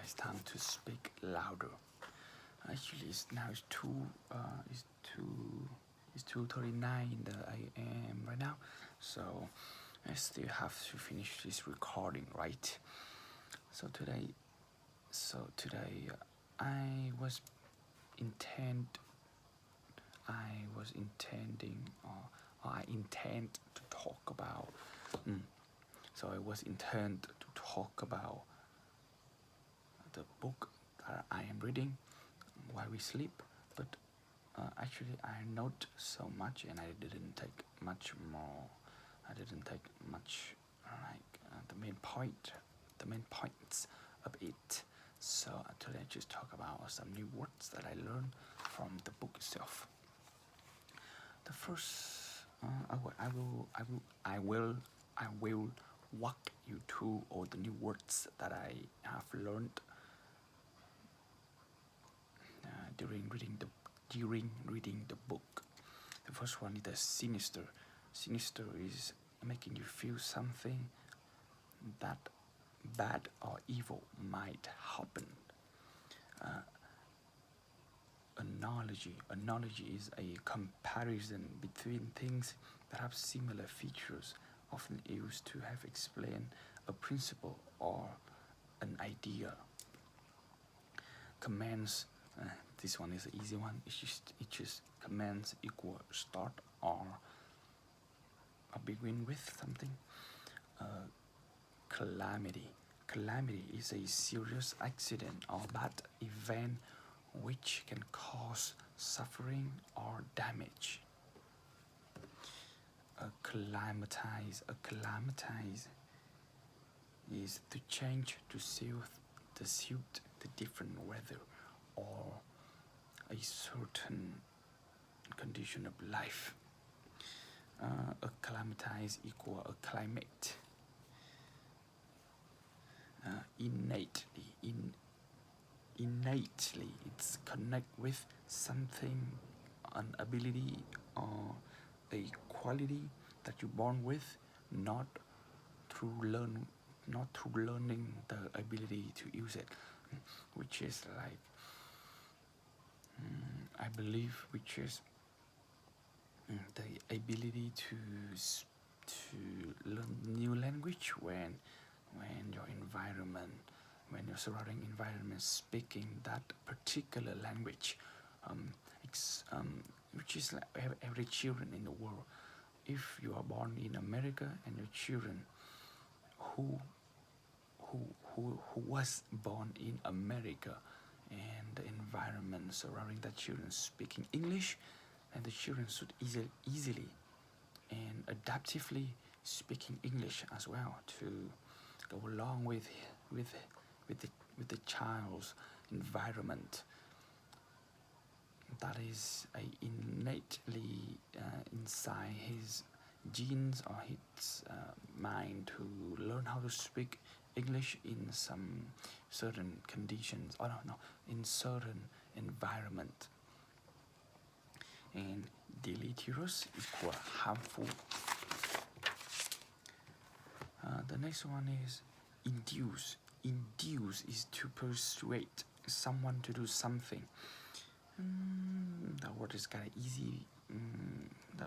it's time to speak louder. Actually, it's 2:39 in the AM right now, so I still have to finish this recording, right? So today, I was intend I was intending or I intend to talk about. So I was intend to talk about the book that I am reading while we sleep, but actually I not so much, and I didn't take much more. I didn't take much the main points of it. So today I just talk about some new words that I learned from the book itself. The first, I will walk you through all the new words that I have learned during reading the book. The first one is the sinister. Sinister is making you feel something that bad or evil might happen. Analogy is a comparison between things that have similar features, often used to have explained a principle or an idea. Commands, this one is an easy one. It just commands equal start or begin with something. Calamity. Calamity is a serious accident or bad event which can cause suffering or damage. Acclimatize is to change to suit the different weather or a certain condition of life. Acclimatize equal acclimate. Innately, it's connect with something, an ability or a quality that you're born with, not through learning the ability to use it, which is like I believe, which is the ability to learn new language when your surrounding environment speaking that particular language, which is like every children in the world. If you are born in America and your children who was born in America and the environment surrounding that children speaking English, and the children should easily and adaptively speaking English as well to go along with the child's environment. That is innately inside his genes or his mind to learn how to speak English in some certain conditions, or no, in certain environment. And deleterious equal harmful. The next one is induce. Induce is to persuade someone to do something. That word is kind of easy.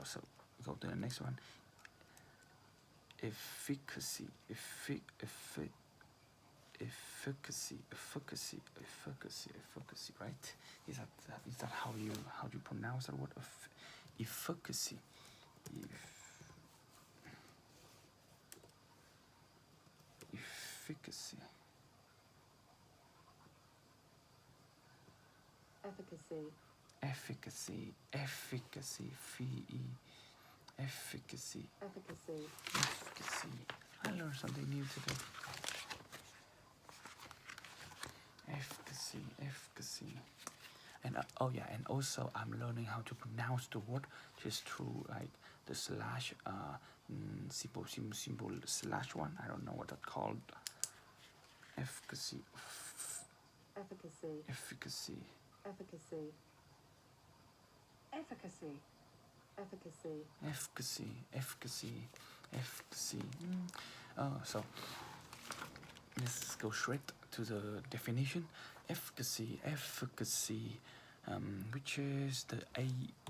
So go to the next one. Efficacy. Efficacy, right? Is that how you pronounce that word? Efficacy. Efficacy. Efficacy. Efficacy. Efficacy. Efficacy. Efficacy. Efficacy. I learned something new today. Efficacy. And and also I'm learning how to pronounce the word just through like the slash symbol slash one. I don't know what that's called. Efficacy. Efficacy. Efficacy. Efficacy. Efficacy. Efficacy. Efficacy. So let's go straight to the definition. Efficacy, which is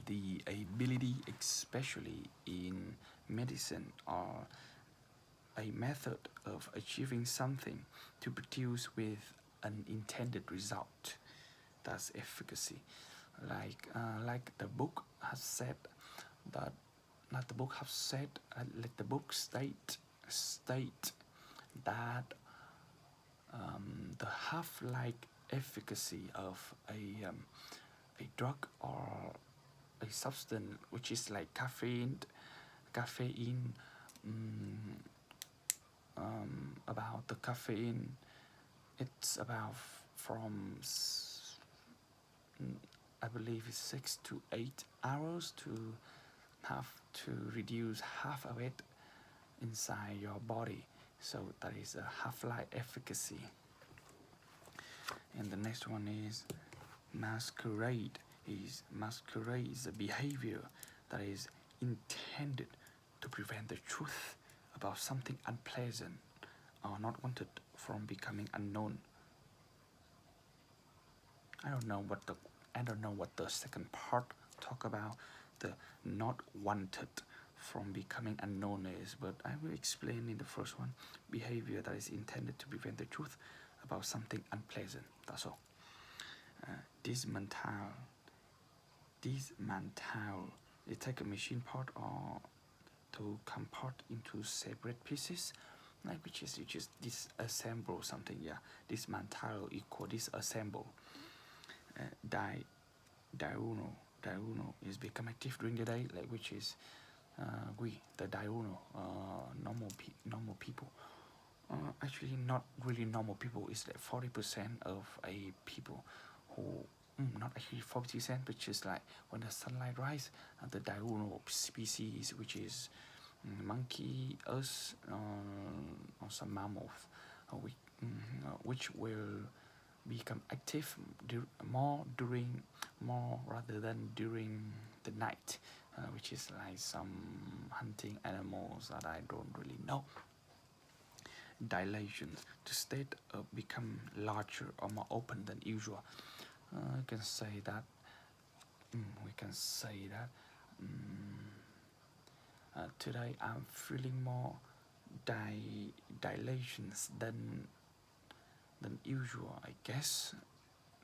the ability, especially in medicine, or a method of achieving something to produce with an intended result. That's efficacy. Like the book has said that, not the book has said, let the book state that the half-life efficacy of a drug or a substance which is like caffeine, about the caffeine, it's about from I believe it's 6 to 8 hours to have to reduce half of it inside your body. So that is a half-life efficacy. And the next one is masquerade. Masquerade is a behavior that is intended to prevent the truth about something unpleasant or not wanted from becoming unknown. I don't know what the second part talk about, the not wanted from becoming unknown is, but I will explain in the first one. Behavior that is intended to prevent the truth about something unpleasant. That's all. Dismantle. You take a machine part or to compart into separate pieces, like which is you just disassemble something. Yeah, dismantle equal disassemble. Diurnal is become active during the day, like which is the diurnal, normal people. Actually, not really normal people. It's like 40% of a people who not actually 40%, which is like when the sunlight rise, the diurnal species, which is monkey, us, or some mammals, which will become active more rather than during the night, which is like some hunting animals that I don't really know. Dilation, the state become larger or more open than usual. We can say that. Today I'm feeling more dilations than usual, I guess.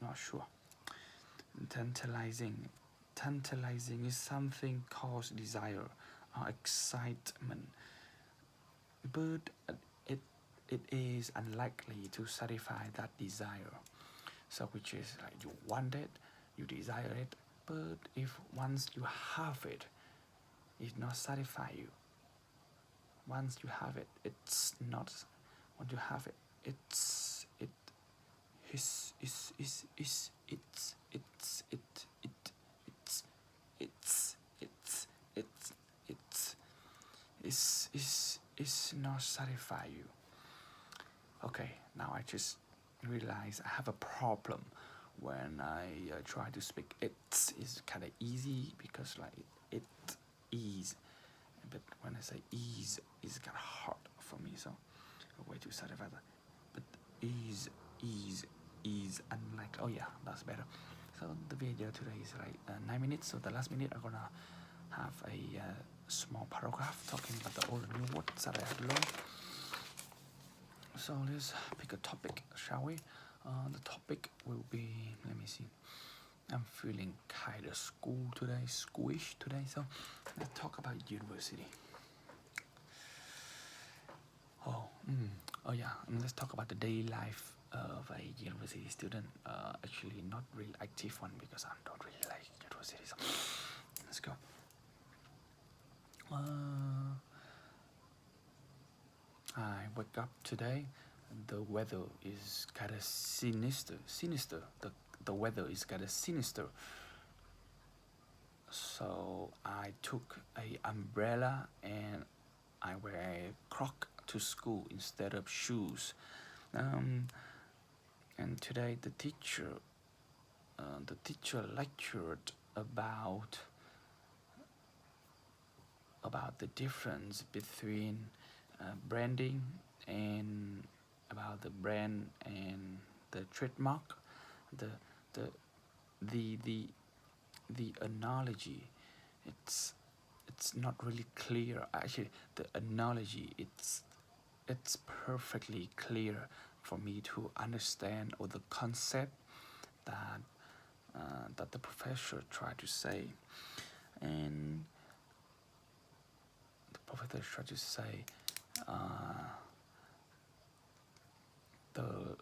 Not sure. Tantalizing is something cause desire or excitement, but it is unlikely to satisfy that desire. So which is like you want it, you desire it, but if once you have it, it not satisfy you. Once you have it, it's not. When you have it, it's not satisfy you. Okay, now I just realize I have a problem when I try to speak. It's kind of easy because like it is, but when I say ease, it's kind of hard for me. So a way to satisfy that. But ease, unlike, oh yeah, that's better. So the video today is like 9 minutes. So the last minute I'm gonna have a small paragraph talking about the old and new words that I have learned. So let's pick a topic, shall we? The topic will be, let me see. I'm feeling kind of schoolish today. So let's talk about university. Oh yeah, and let's talk about the daily life of a university student. Actually, not really active one because I don't really like university. So let's go. I wake up today. The weather is kind of sinister. The weather is kind of sinister. So I took a umbrella and I wear a croc to school instead of shoes. And today the teacher lectured about the difference between branding and about the brand and the trademark. The the the the the analogy, it's not really clear. Actually, the analogy, it's perfectly clear for me to understand, or the concept that that the professor tried to say. And the professor tried to say, uh, the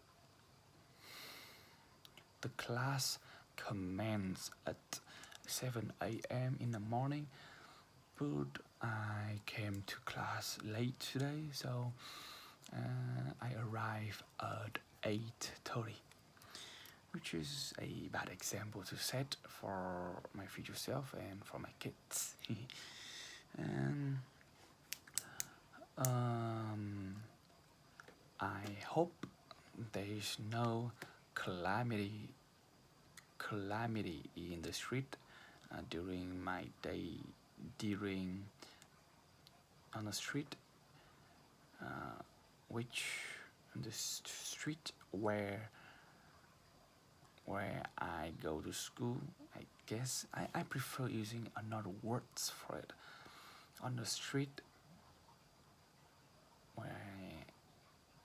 the class commences at 7 a.m. in the morning, but I came to class late today, so I arrived at 8:30, which is a bad example to set for my future self and for my kids. And I hope there is no calamity in the street during my day, during on the street, which the street where I go to school. I guess I prefer using another words for it. On the street where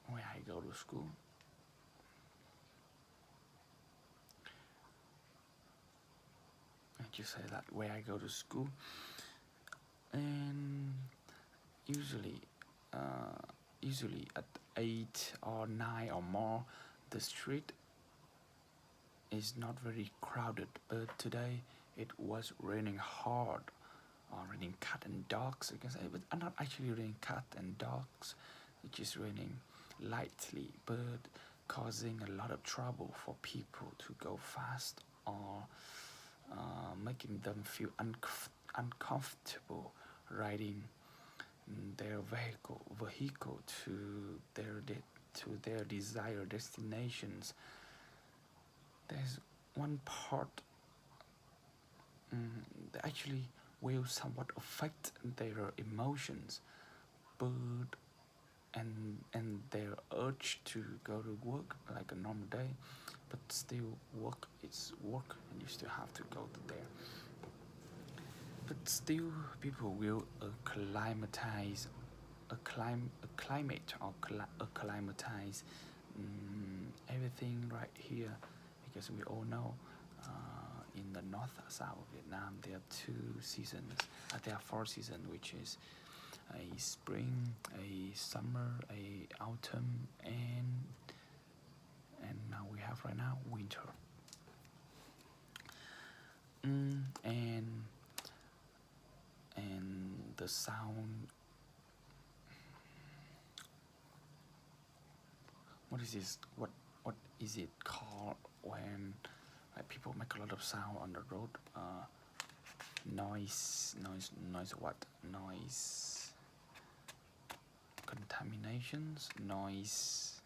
I go to school, I just say that where I go to school, and usually, uh, usually at 8 or 9 or more, the street is not very crowded. But today it was raining hard, or raining cat and dogs, I can say, but I'm not actually raining cat and dogs. It's just raining lightly, but causing a lot of trouble for people to go fast, or making them feel uncomfortable riding their vehicle to their desired destinations. There's one part that actually will somewhat affect their emotions, but and their urge to go to work like a normal day, but still work is work, and you still have to go to there. But still, people will acclimatize, acclimate or acclimatize everything right here, because we all know in the north south of Vietnam there are 2 seasons. There are 4 seasons, which is a spring, a summer, a autumn, and now we have right now winter. And the sound. What is this? What is it called when like people make a lot of sound on the road? Noise. What noise? Contaminations. Noise.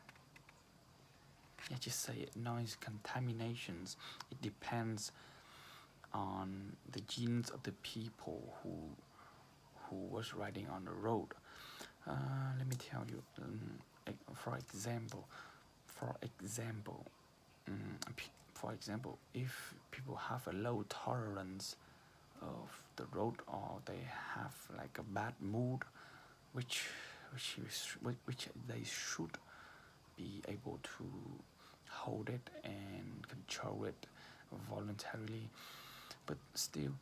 Yeah, just say it. Noise contaminations. It depends on the genes of the people who was riding on the road. Let me tell you. For example, for example, if people have a low tolerance of the road, or they have like a bad mood, which they should be able to hold it and control it voluntarily. But still,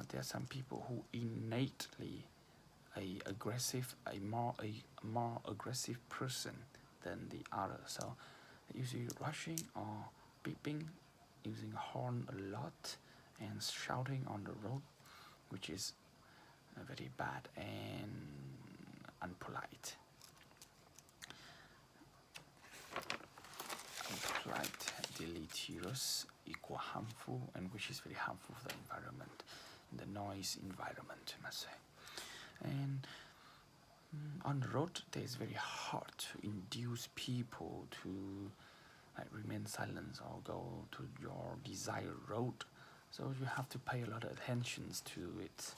there are some people who innately a more aggressive person than the other. So usually rushing or beeping, using a horn a lot, and shouting on the road, which is very bad and unpolite. Unpolite, deleterious, equal harmful, and which is very harmful for the environment, the noise environment, I must say. And on the road, it's very hard to induce people to like remain silent or go to your desired road. So you have to pay a lot of attention to it.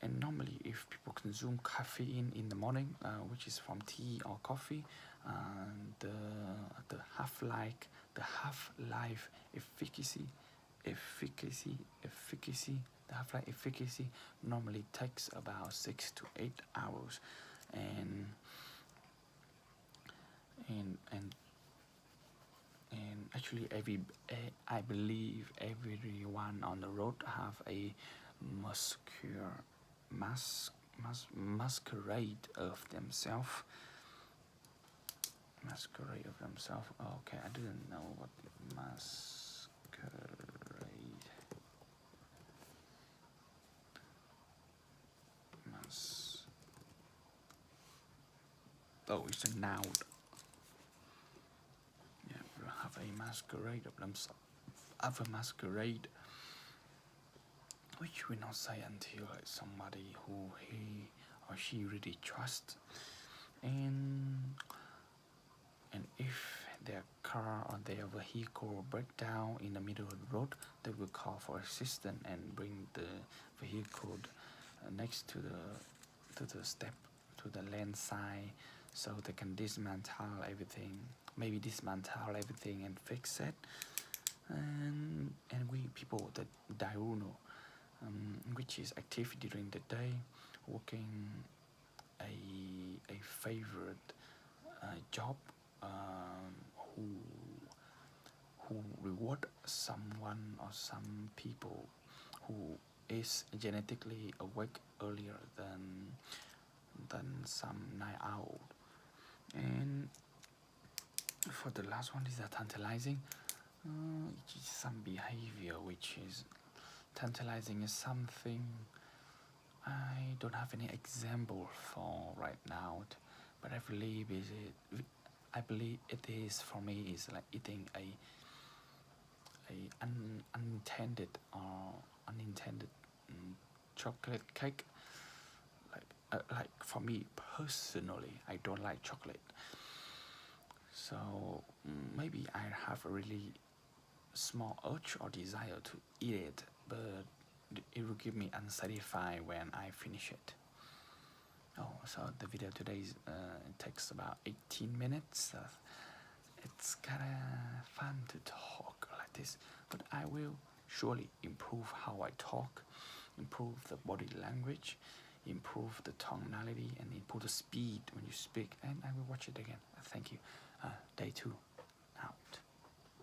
And normally, if people consume caffeine in the morning, which is from tea or coffee, the half-life efficacy normally takes about 6 to 8 hours, and and actually I believe everyone on the road have a muscular masquerade of themselves. Okay, I didn't know what masquerade. Oh, it's a noun. Yeah, we have a masquerade of themselves. Have a masquerade, which we not say until somebody who he or she really trusts, and if their car or their vehicle break down in the middle of the road, they will call for assistance and bring the vehicle next to the step, to the lane side, so they can dismantle everything, and fix it. And we people that diurno, which is active during the day, working a favorite job, who reward someone or some people who is genetically awake earlier than some night owl. And for the last one is that tantalizing. Some behavior which is tantalizing is something I don't have any example for right now, but I believe it is for me is like eating a unintended chocolate cake. Like for me personally, I don't like chocolate, so maybe I have a really small urge or desire to eat it, but it will give me unsatisfied when I finish it. Oh, so the video today takes about 18 minutes. It's kinda fun to talk like this, but I will surely improve how I talk, improve the body language, improve the tonality, and improve the speed when you speak, and I will watch it again. Thank you. Day 2.